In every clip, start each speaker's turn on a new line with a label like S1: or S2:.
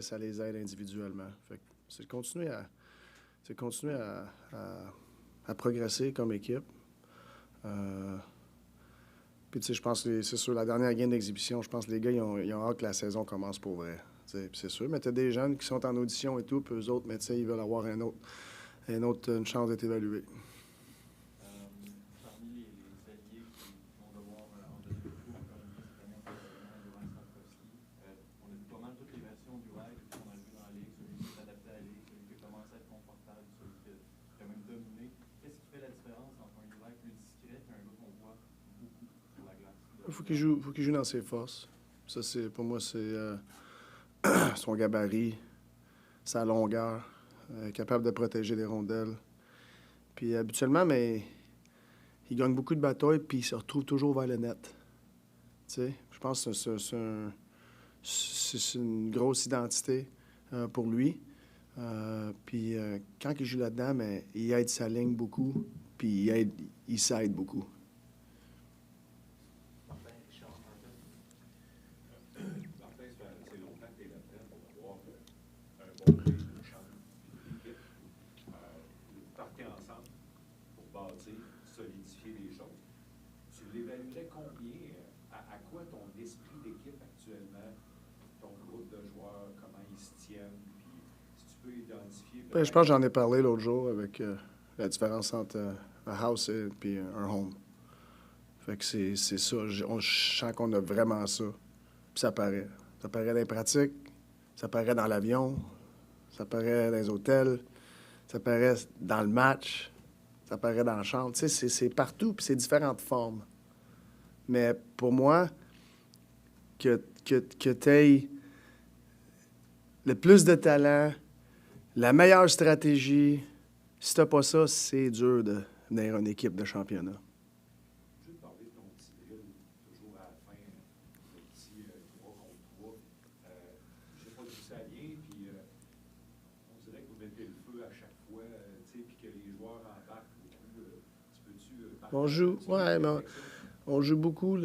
S1: ça les aide individuellement. Fait que c'est de continuer à progresser comme équipe. Puis, tu sais, je pense que c'est sûr, la dernière game d'exhibition, je pense que les gars, ils ont hâte que la saison commence pour vrai. Puis c'est sûr, mais tu as des jeunes qui sont en audition et tout, puis eux autres, mais tu sais, ils veulent avoir une chance d'être évalués.
S2: Parmi les alliés qui vont devoir en donner beaucoup encore une fois cette année, on a vu pas mal toutes les versions du ride qu'on a vu dans la Ligue, celui qui s'est adapté à la Ligue, celui qui a commencé à être confortable, celui qui a même dominé. Qu'est-ce qui fait la différence entre un ride plus discret et un gars qu'on voit beaucoup sur la glace?
S1: Il faut qu'il joue dans ses forces. Ça, pour moi, c'est son gabarit, sa longueur, capable de protéger les rondelles. Puis habituellement, mais il gagne beaucoup de batailles, puis il se retrouve toujours vers le net. Tu sais, je pense que c'est une grosse identité pour lui. Puis quand il joue là-dedans, mais il aide sa ligne beaucoup, puis il s'aide beaucoup.
S3: Solidifier les choses. Tu l'évaluerais combien? À quoi ton esprit d'équipe actuellement, ton groupe de joueurs, comment ils se tiennent? Puis si tu peux identifier...
S1: Ben, je pense que j'en ai parlé l'autre jour avec la différence entre un house et puis un home. Fait que c'est ça. Je sens qu'on a vraiment ça. Puis ça paraît. Ça paraît dans les pratiques, ça paraît dans l'avion, ça paraît dans les hôtels, ça paraît dans le match. Ça paraît dans la chambre. Tu sais, c'est partout, puis c'est différentes formes. Mais pour moi, que tu aies le plus de talent, la meilleure stratégie, si tu n'as pas ça, c'est dur de venir une équipe de championnat.
S3: Je vais te parler de ton petit drill, toujours à la fin, le petit 3 contre 3. Je ne sais pas d'où ça vient, puis on dirait que vous mettez le feu à chaque fois, puis que les joueurs embarquent.
S1: On joue beaucoup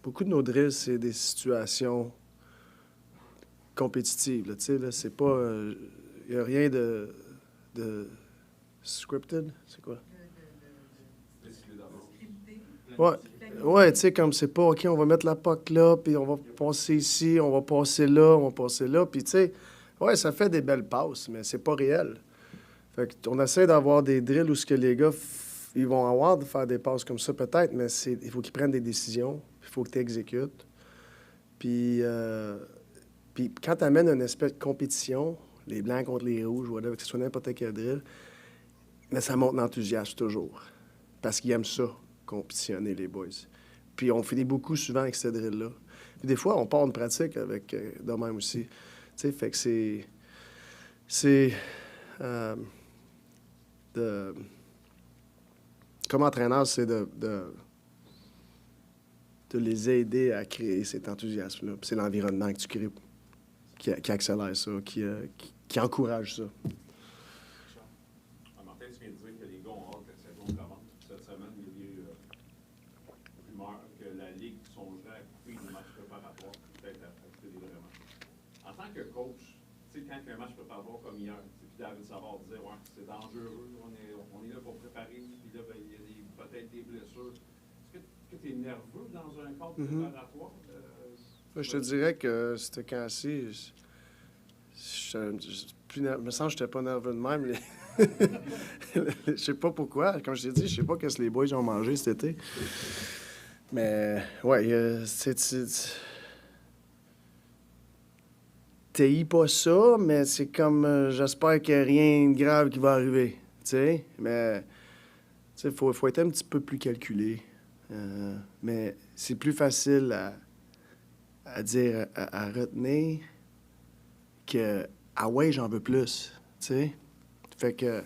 S1: beaucoup de nos drills, c'est des situations compétitives. Là, c'est pas... Il n'y a rien de scripted, c'est quoi? Ouais, tu sais, comme c'est pas, OK, on va mettre la puck là, puis on va passer ici, on va passer là, puis tu sais, ouais, ça fait des belles passes, mais c'est pas réel. Fait qu'on essaie d'avoir des drills où ce que les gars, ils vont avoir de faire des passes comme ça peut-être, mais il faut qu'ils prennent des décisions, il faut que tu exécutes. Puis quand tu amènes une espèce de compétition, les blancs contre les rouges, whatever, que ce soit n'importe quel drill, mais ça monte l'enthousiasme toujours. Parce qu'ils aiment ça, compétitionner les boys. Puis on finit beaucoup souvent avec ce drill-là. Puis des fois, on part une pratique avec de même aussi. Tu sais, fait que c'est comme entraîneur, c'est de les aider à créer cet enthousiasme-là. Puis c'est l'environnement que tu crées qui accélère ça, qui encourage ça.
S3: Martin, tu viens de dire que les gars ont hâte que la saison commence. Cette semaine, il y a eu rumeur que la Ligue songerait à couper les matchs préparatoires, peut-être à couper des vrais matchs. En tant que coach, tu sais, quand il y a un match préparatoire comme hier, puis David Savard disait, ouais, c'est dangereux, on est là pour préparer, puis là, ben, il y a peut-être des blessures. Est-ce que tu es nerveux dans un cadre préparatoire?
S1: Je te dirais que c'était quand-ci, je me sens que je n'étais pas nerveux de même. Je sais pas pourquoi. Comme je t'ai dit, je sais pas ce que les boys ont mangé cet été. Mais, ouais, t'haïs pas ça, mais c'est comme, j'espère qu'il n'y a rien de grave qui va arriver, tu sais. Mais, tu sais, faut être un petit peu plus calculé. Mais c'est plus facile à dire, à retenir que « Ah ouais, j'en veux plus », tu sais. Fait que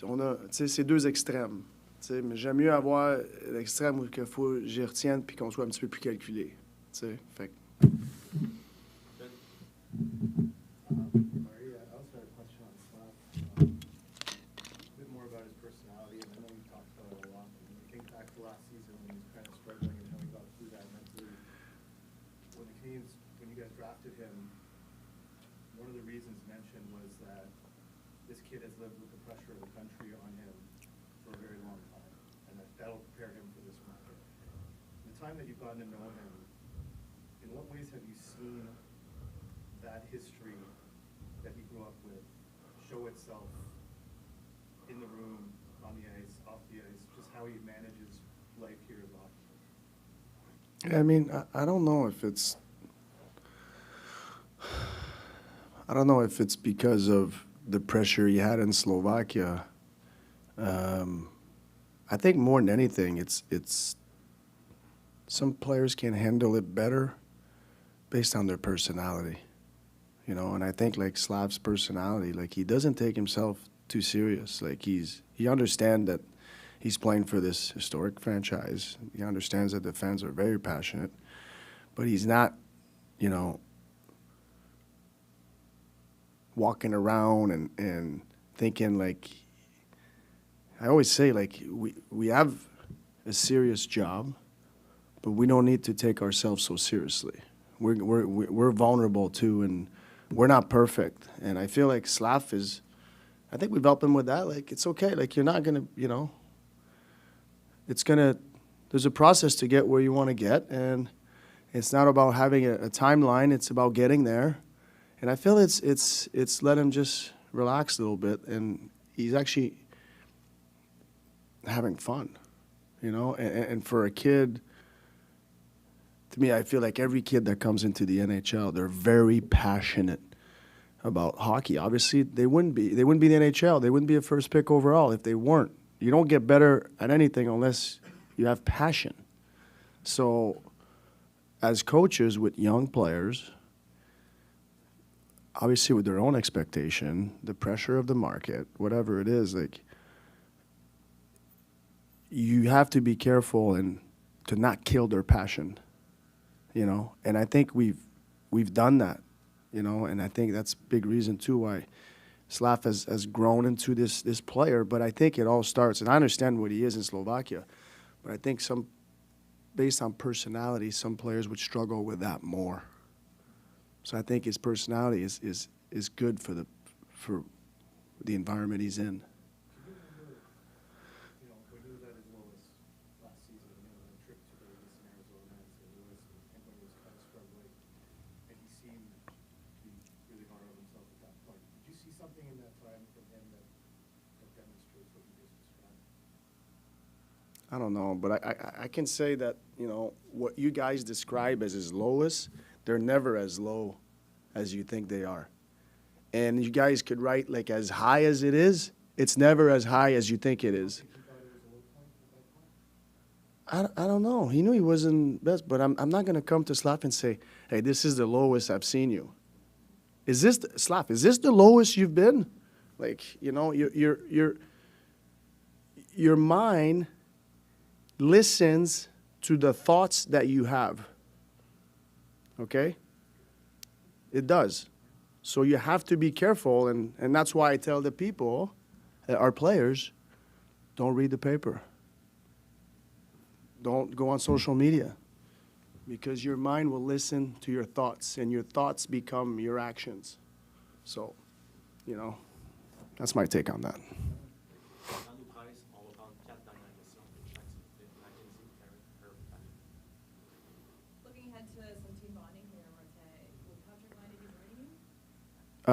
S1: on a, tu sais, c'est deux extrêmes, tu sais, mais j'aime mieux avoir l'extrême où il faut que j'y retienne puis qu'on soit un petit peu plus calculé, tu sais. Fait que...
S4: When you guys
S2: drafted him, one of the reasons mentioned was that this kid has lived with the pressure of the country on him for a very long time, and that'll prepare him for this market. In the time that you've gotten to know him, in what ways have you seen that history that he grew up with show itself in the room, on the ice, off the ice, just how he manages life here as a hockey player?
S1: I mean, I don't know if it's. I don't know if it's because of the pressure he had in Slovakia. I think more than anything, it's some players can handle it better based on their personality, you know. And I think like Slav's personality, like he doesn't take himself too serious. Like he understands that he's playing for this historic franchise. He understands that the fans are very passionate, but he's not, you know, walking around and thinking like, I always say, like, we have a serious job, but we don't need to take ourselves so seriously. We're vulnerable too, and we're not perfect. And I feel like Slav is, I think we've helped him with that. Like, it's okay. Like, you're not gonna, you know, there's a process to get where you want to get, and it's not about having a timeline. It's about getting there. And I feel it's let him just relax a little bit, and he's actually having fun, you know. And for a kid, to me, I feel like every kid that comes into the NHL, they're very passionate about hockey. Obviously, they wouldn't be the NHL. They wouldn't be a first pick overall if they weren't. You don't get better at anything unless you have passion. So, as coaches with young players, obviously with their own expectation, the pressure of the market, whatever it is, like, you have to be careful and to not kill their passion, you know. And I think we've done that, you know, and I think that's a big reason too why Slav has grown into this player. But I think it all starts, and I understand what he is in Slovakia, but I think based on personality, some players would struggle with that more. So I think his personality is good for the environment he's in.
S2: You know, when he was at his lowest last season, you know, that trip to Vegas and Arizona and St. Louis, and when he was kind of struggling, and he seemed to be really hard on himself at that point. Did you see something in that time from him that demonstrates what you just described?
S1: I don't know, but I can say that, you know, what you guys describe as his lowest, they're never as low as you think they are. And you guys could write like as high as it is, it's never as high as you think it is. I don't know. He knew he wasn't best, but I'm not going to come to Slav and say, hey, this is the lowest I've seen you. Is this the lowest you've been? Like, you know, your mind listens to the thoughts that you have. Okay? It does. So you have to be careful, and that's why I tell the people, our players, don't read the paper. Don't go on social media, because your mind will listen to your thoughts, and your thoughts become your actions. So, you know, that's my take on that.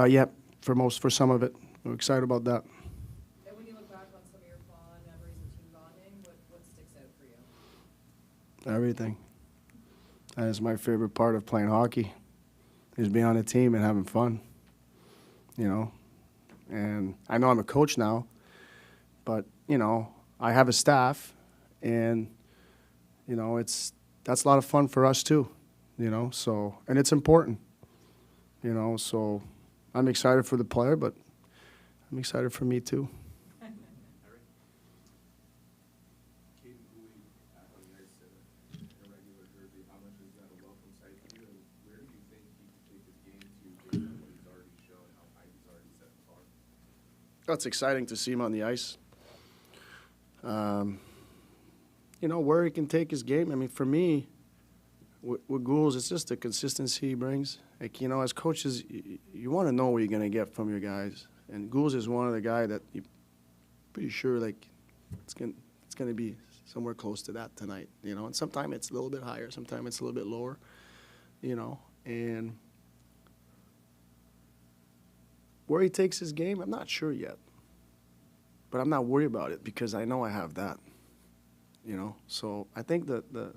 S1: Yeah, for some of it. We're excited about that.
S4: And when you look back on some of your fond memories of team bonding, what sticks out for you?
S1: Everything. That is my favorite part of playing hockey, is being on a team and having fun, you know. And I know I'm a coach now, but, you know, I have a staff, and, you know, that's a lot of fun for us too, you know. So, and it's important, you know, so I'm excited for the player, but I'm excited for me too. That's exciting to see him on the ice. You know, where he can take his game. I mean, for me, with Goules, it's just the consistency he brings. Like, you know, as coaches, you want to know what you're going to get from your guys. And Gould's is one of the guys that you're pretty sure, like, it's going to be somewhere close to that tonight, you know. And sometimes it's a little bit higher, sometimes it's a little bit lower, you know. And where he takes his game, I'm not sure yet. But I'm not worried about it because I know I have that, you know. So I think that the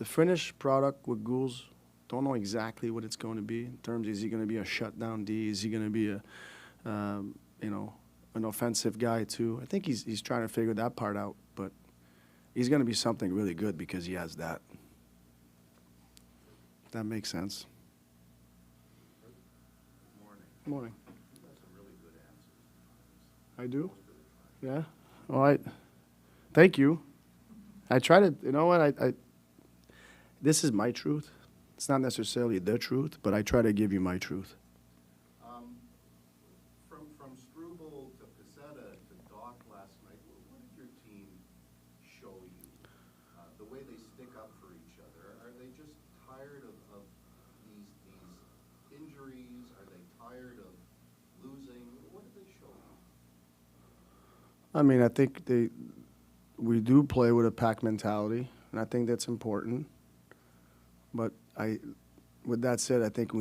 S1: finished product with Gould's, don't know exactly what it's going to be in terms of, is he going to be a shutdown D? Is he going to be a, you know, an offensive guy too? I think he's trying to figure that part out, but he's going to be something really good because he has that. If that makes sense.
S5: Good morning.
S1: Good morning.
S5: You got some really good answers.
S1: I do? Yeah? All right. Thank you. I try to, you know what, I this is my truth. It's not necessarily the truth, but I try to give you my truth.
S5: From Struble to Pezzetta to Dach last night, what did your team show you? The way they stick up for each other, are they just tired of these injuries? Are they tired of losing? What did they show you?
S1: I mean, I think we do play with a pack mentality, and I think that's important. But with that said, I think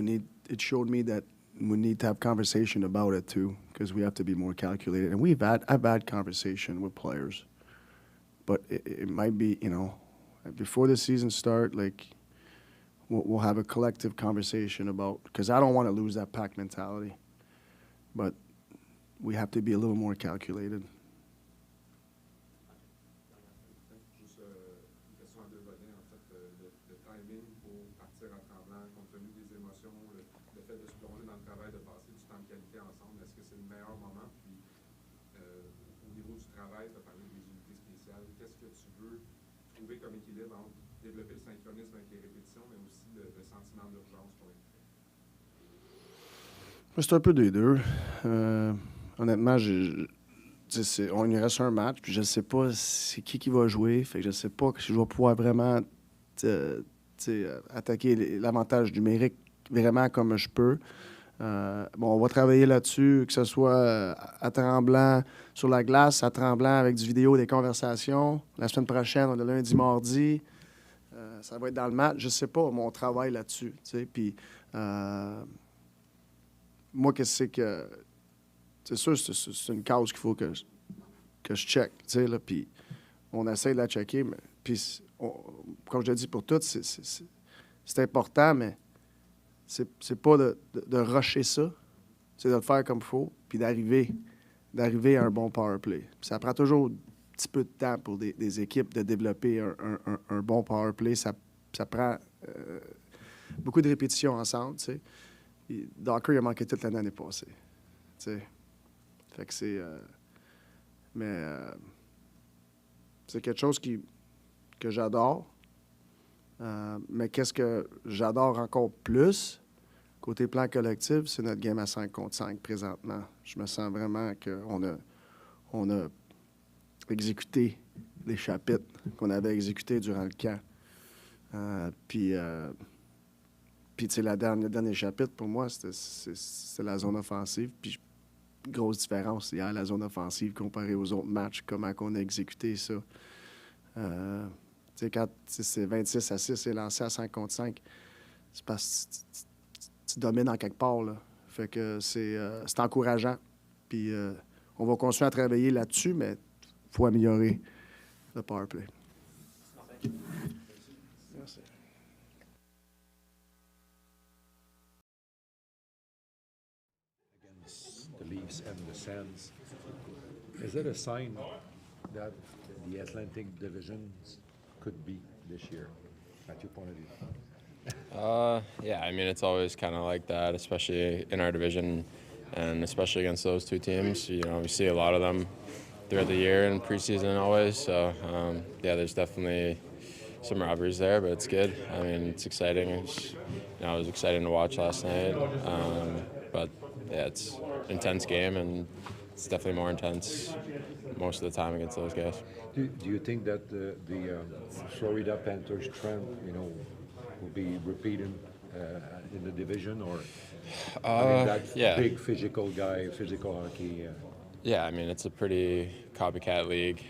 S1: it showed me that we need to have conversation about it too, because we have to be more calculated. And I've had conversation with players, but it might be, you know, before the season start, like we'll have a collective conversation about, because I don't want to lose that pack mentality, but we have to be a little more calculated.
S6: Juste une question à deux volets, en fait, le timing pour partir à tremblant, compte tenu des émotions, le fait de se plonger dans le travail, de passer du temps de qualité ensemble, est-ce que c'est le meilleur moment? Puis, au niveau du travail, tu as parlé des unités spéciales, qu'est-ce que tu veux trouver comme équilibre entre développer le synchronisme avec les répétitions, mais aussi le sentiment d'urgence pour l'équipe?
S1: C'est un peu des deux. Honnêtement, on y reste un match, puis je ne sais pas c'est qui va jouer. Fait que je ne sais pas si je vais pouvoir vraiment attaquer l'avantage numérique vraiment comme je peux. On va travailler là-dessus, que ce soit à Tremblant sur la glace, à Tremblant avec du vidéo, des conversations. La semaine prochaine, on est lundi, mardi. Ça va être dans le match. Je ne sais pas, mon travail là-dessus. Puis moi, qu'est-ce que c'est sûr, c'est une cause qu'il faut que je check, là, puis on essaie de la checker, mais puis comme je l'ai dit pour toutes, c'est important, mais c'est pas de rusher ça, c'est de le faire comme il faut, puis d'arriver à un bon power play. Puis ça prend toujours un petit peu de temps pour des équipes de développer un bon power play. Ça prend beaucoup de répétitions ensemble, tu sais. Docker, il a manqué toute l'année passée, tu sais. Fait que c'est... c'est quelque chose que j'adore. Mais qu'est-ce que j'adore encore plus, côté plan collectif, c'est notre game à 5 contre 5 présentement. Je me sens vraiment qu'on a exécuté les chapitres qu'on avait exécutés durant le camp. Puis tu sais, le dernier chapitre, pour moi, c'était la zone offensive. Puis grosse différence hier, la zone offensive comparée aux autres matchs, comment on a exécuté ça. Quand c'est 26-6 et lancé à 5 contre 5, c'est parce que tu domines en quelque part, là. Fait que c'est encourageant. Puis on va continuer à travailler là-dessus, mais il faut améliorer le power play. Merci.
S7: The Leafs and the Sens. Is it a sign that the Atlantic divisions could be this year, at your point of view?
S8: Yeah, I mean, it's always kind of like that, especially in our division and especially against those two teams. You know, we see a lot of them throughout the year and preseason always. So, yeah, there's definitely some rivalries there, but it's good. I mean, it's exciting. It was exciting to watch last night. But, yeah, it's an intense game, and it's definitely more intense most of the time against those guys.
S7: Do you think that the Florida Panthers trend, will be repeated in the division, or that
S8: yeah.
S7: big physical guy, physical hockey?
S8: Yeah, I mean, it's a pretty copycat league.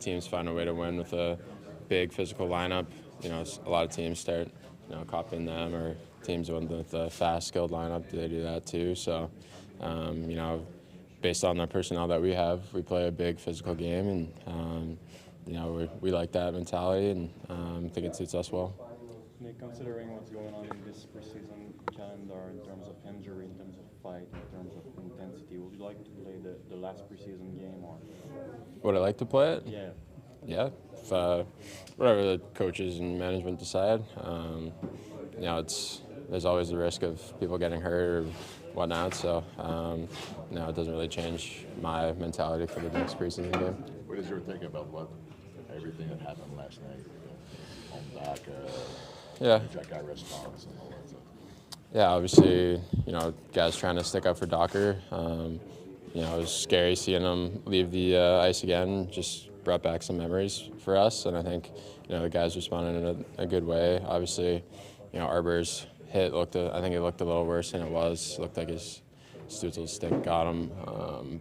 S8: Teams find a way to win with a big physical lineup. A lot of teams start, copying them, or teams with a fast, skilled lineup, they do that too. So, based on the personnel that we have, we play a big physical game, and, we like that mentality, and I think it suits us well.
S2: Nick, considering what's going on in this preseason calendar in terms of injury, in terms of fight, in terms of intensity, would you like to play the last preseason game, or?
S8: Would I like to play it?
S2: Yeah.
S8: Yeah, if, whatever the coaches and management decide. There's always the risk of people getting hurt or whatnot, so it doesn't really change my mentality for the next preseason game.
S9: What is your thinking about everything that happened last night? Dach, Jack response and all that stuff.
S8: Yeah, obviously, guys trying to stick up for Docker. It was scary seeing him leave the ice again. Just brought back some memories for us, and I think, the guys responded in a good way. Obviously, Arber's hit looked a little worse than it was. It looked like his Stutzel's stick got him,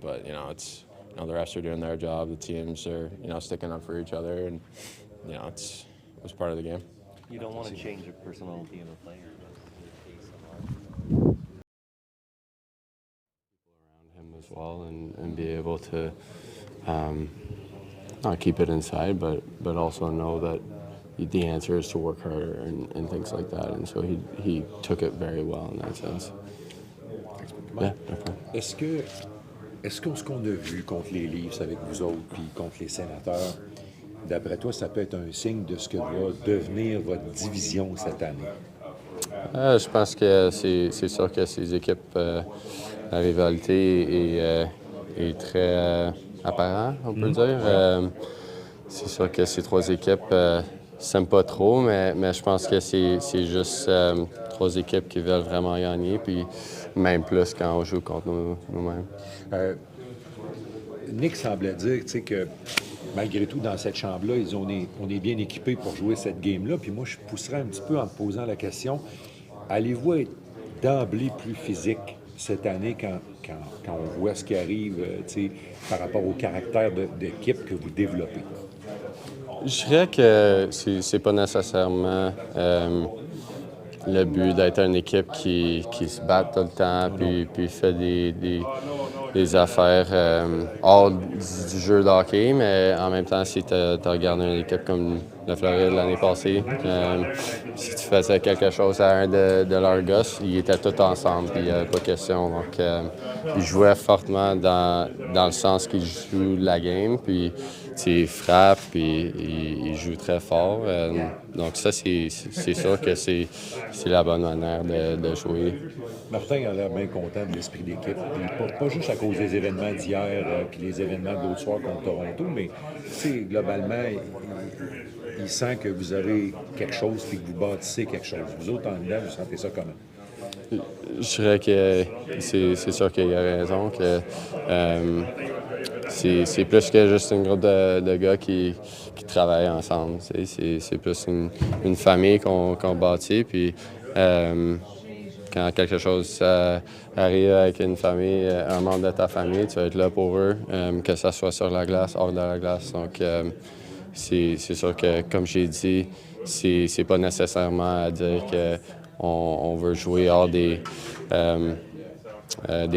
S8: but it's the refs are doing their job. The teams are sticking up for each other, and it was part of the game.
S10: You don't want to change the personality of a player.
S8: Around him as well, and be able to not keep it inside, but also know that the answer is to work harder and things like that. And so he took it very well in that sense. Yeah, no problem.
S7: Est-ce que ce qu'on a vu contre les Leafs avec vous autres puis contre les Sénateurs, d'après toi, ça peut être un signe de ce que va devenir votre division cette année?
S8: Je pense que c'est sûr que ces équipes, la rivalité est très apparente, on peut dire. C'est sûr que ces trois équipes s'aiment pas trop, mais je pense que c'est juste trois équipes qui veulent vraiment gagner, puis même plus quand on joue contre nous-mêmes.
S7: Nick semblait dire que malgré tout, dans cette chambre-là, on est bien équipés pour jouer cette game-là. Puis moi, je pousserais un petit peu en te posant la question, allez-vous être d'emblée plus physique cette année quand on voit ce qui arrive par rapport au caractère d'équipe que vous développez?
S8: Je dirais que c'est pas nécessairement le but d'être une équipe qui se bat tout le temps puis fait des affaires hors du jeu de hockey, mais en même temps, si tu regardes une équipe comme la Floride l'année passée, si tu faisais quelque chose à un de leurs gosses, ils étaient tous ensemble, puis il n'y avait pas de question. Donc, ils jouaient fortement dans le sens qu'ils jouent la game, puis ils frappent, puis ils jouent très fort. Donc ça, c'est sûr que c'est la bonne manière de jouer.
S7: Martin a l'air bien content de l'esprit d'équipe. Pas juste à cause des événements d'hier puis les événements de l'autre soir contre Toronto, mais globalement, il sent que vous avez quelque chose et que vous bâtissez quelque chose. Vous autres, en dedans, vous sentez ça comment?
S8: Je dirais que c'est sûr qu'il y a raison, que c'est plus que juste un groupe de gars qui travaillent ensemble. C'est plus une famille qu'on bâtit. Puis quand quelque chose arrive avec une famille, un membre de ta famille, tu vas être là pour eux, que ça soit sur la glace, hors de la glace. Donc c'est sûr que, comme j'ai dit, c'est pas nécessairement à dire qu'on veut jouer hors des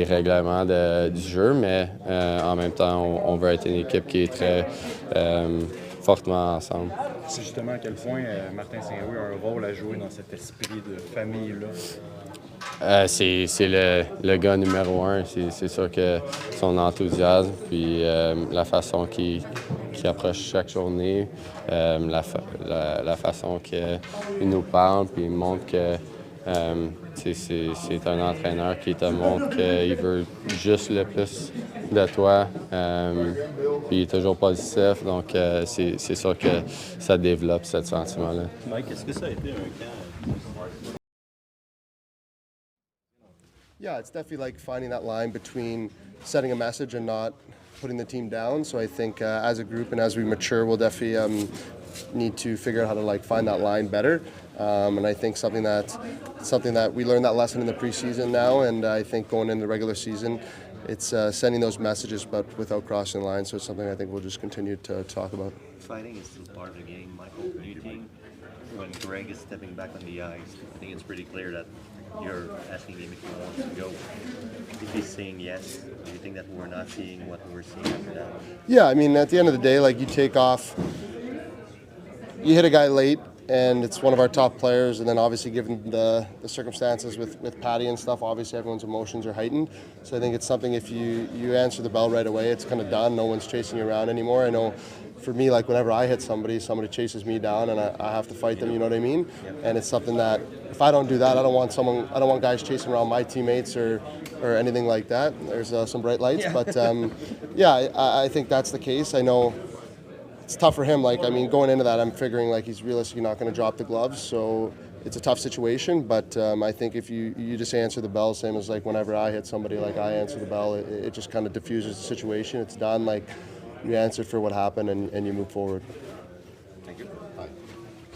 S8: règlements du jeu, mais en même temps, on veut être une équipe qui est très fortement ensemble.
S2: C'est justement à quel point Martin Saint-Louis a un rôle à jouer dans cet esprit de famille-là.
S8: C'est le gars numéro un. C'est sûr que son enthousiasme, puis la façon qu'il approche chaque journée, la façon qu'il nous parle, puis il montre que c'est un entraîneur qui te montre qu'il veut juste le plus de toi, puis il est toujours positif, donc c'est sûr que ça développe ce sentiment-là.
S10: Mike, est-ce que ça a été un camp?
S11: Yeah, it's definitely like finding that line between setting a message and not putting the team down. So I think as a group and as we mature, we'll definitely need to figure out how to like find that line better. And I think something that we learned that lesson in the preseason now, and I think going into the regular season, it's sending those messages but without crossing the line. So it's something I think we'll just continue to talk about.
S10: Fighting is still part of the game, Michael. Do you think when Greg is stepping back on the ice, I think it's pretty clear that you're asking him if he wants to go. If he's saying yes, do you think that we're not seeing what we're seeing after that?
S11: Yeah, I mean, at the end of the day, like you take off, you hit a guy late, and it's one of our top players, and then obviously given the circumstances with Patty and stuff, obviously everyone's emotions are heightened. So I think it's something, if you answer the bell right away, it's kind of done. No one's chasing you around anymore. I know for me, like whenever I hit somebody chases me down and I have to fight them, you know what I mean? And it's something that if I don't do that, I don't want guys chasing around my teammates or anything like that. There's some bright lights, but I think that's the case. I know it's tough for him. Like, I mean, going into that, I'm figuring like he's realistically not going to drop the gloves, so it's a tough situation. But I think if you just answer the bell, same as like whenever I hit somebody, like I answer the bell, it just kind of diffuses the situation. It's done. Like you answer for what happened and you move forward.
S5: Thank you. Hi.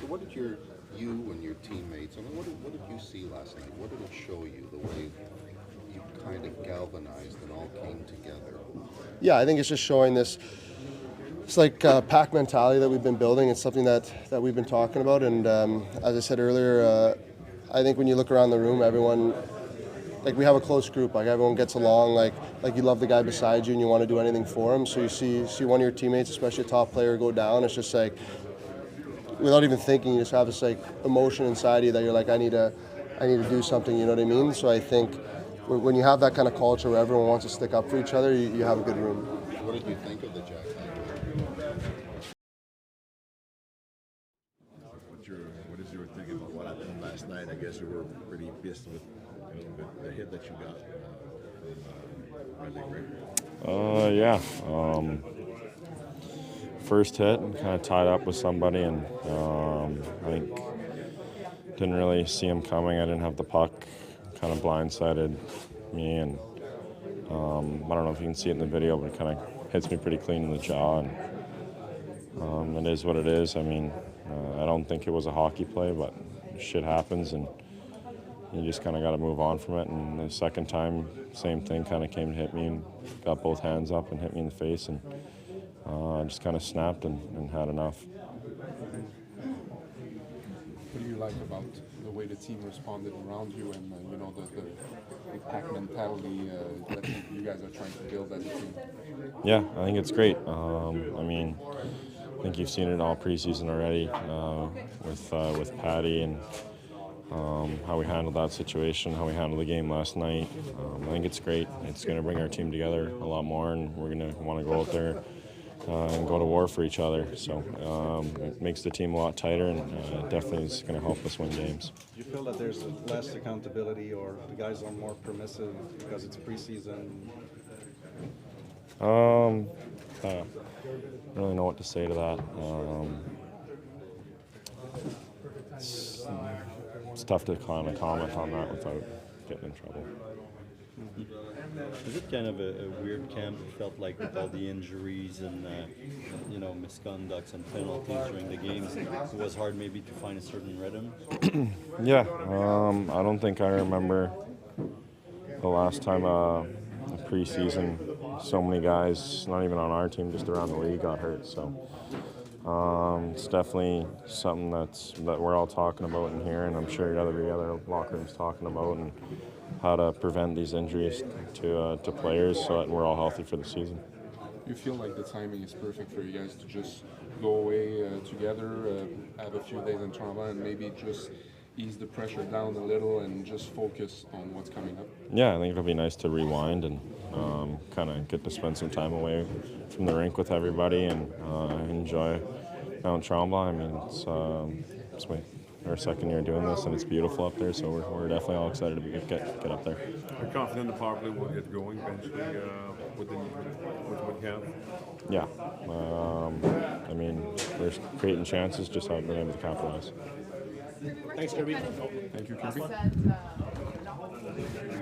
S5: So what did you and your teammates, I mean, what did you see last night? What did it show you, the way you kind of galvanized and all came together?
S11: Yeah, I think it's just showing this. It's like pack mentality that we've been building. It's something that we've been talking about. And as I said earlier, I think when you look around the room, everyone, like we have a close group. Like everyone gets along. Like you love the guy beside you and you want to do anything for him. So you see one of your teammates, especially a top player, go down. It's just like, without even thinking, you just have this like emotion inside you that you're like, I need to do something. You know what I mean? So I think when you have that kind of culture where everyone wants to stick up for each other, you have a good room.
S5: What did you think of the Jack?
S9: What is your thinking about what happened last night? I guess you were pretty pissed with the hit that you got from
S12: Yeah. First hit and kind of tied up with somebody, and I think didn't really see him coming. I didn't have the puck. Kind of blindsided me, and I don't know if you can see it in the video, but it kind of hits me pretty clean in the jaw, and it is what it is. I mean, I don't think it was a hockey play, but shit happens, and you just kind of got to move on from it. And the second time, same thing, kind of came to hit me and got both hands up and hit me in the face, and I just kind of snapped and had enough.
S6: What do you like about the way the team responded around you, and the pack mentality that you guys are trying to build as a team?
S12: Yeah, I think it's great. I mean, I think you've seen it all preseason already with Patty and how we handled that situation, how we handled the game last night. I think it's great. It's going to bring our team together a lot more, and we're going to want to go out there and go to war for each other. So it makes the team a lot tighter, and definitely is going to help us win games.
S2: Do you feel that there's less accountability, or the guys are more permissive because it's preseason?
S12: I don't really know what to say to that. It's tough to kind of comment on that without getting in trouble.
S10: Is it kind of a weird camp? It felt like with all the injuries and misconducts and penalties during the games, it was hard maybe to find a certain rhythm.
S12: Yeah, I don't think I remember the last time a preseason so many guys, not even on our team, just around the league, got hurt. So it's definitely something that we're all talking about in here, and I'm sure every other locker room's talking about, and how to prevent these injuries to players so that we're all healthy for the season.
S6: You feel like the timing is perfect for you guys to just go away together, have a few days in Toronto, and maybe just ease the pressure down a little and just focus on what's coming up? Yeah,
S12: I think it'll be nice to rewind and kind of get to spend some time away from the rink with everybody and enjoy Mount Tremblant. I mean, it's our second year doing this, and it's beautiful up there, so we're definitely all excited to get up there.
S3: Are you confident the power play will get going eventually with what you have?
S12: Yeah. I mean, we're creating chances, just haven't been able to capitalize.
S2: Thanks, Kirby.
S6: Thank you, Kirby.